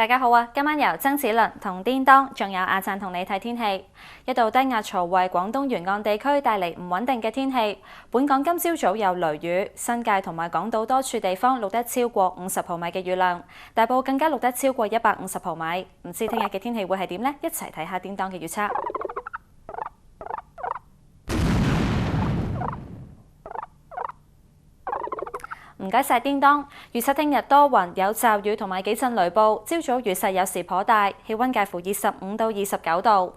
大家好啊！今晚由曾子麟同顛當，仲有阿贊同你睇天氣。一道低壓槽為廣東沿岸地區帶嚟唔穩定嘅天氣。本港今朝早有雷雨，新界同埋港島多處地方錄得超過50毫米嘅雨量，大埔更加錄得超過150毫米。唔知聽日嘅天氣會係點呢？一齊睇下顛當嘅預測。唔該晒顛當，預測聽日多雲有驟雨同埋幾陣雷暴，朝早雨勢有時頗大，氣温介乎25到29度，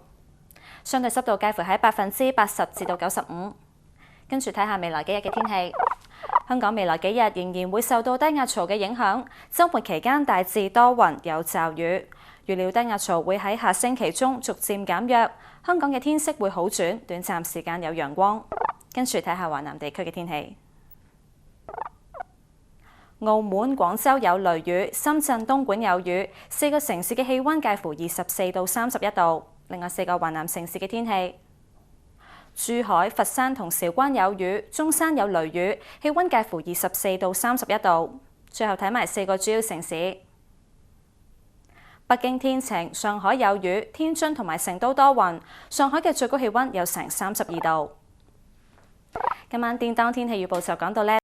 相對濕度介乎喺80%至到95%。跟住睇下未來幾日嘅天氣。香港未來幾日仍然會受到低壓槽嘅影響，週末期間大致多雲有驟雨，預料低壓槽會喺下星期中逐漸減弱，香港嘅天色會好轉，短暫時間有陽光。跟住睇下華南地區嘅天氣。澳門、廣州有雷雨，深圳、東莞有雨，4個城市嘅氣温介乎24到31度。另外4個華南城市嘅天氣：珠海、佛山同韶關有雨，中山有雷雨，氣温介乎24到31度。最後睇埋4個主要城市：北京天晴，上海有雨，天津同埋成都多雲，上海嘅最高氣温有成32度。今晚顛當天氣預報就講到呢。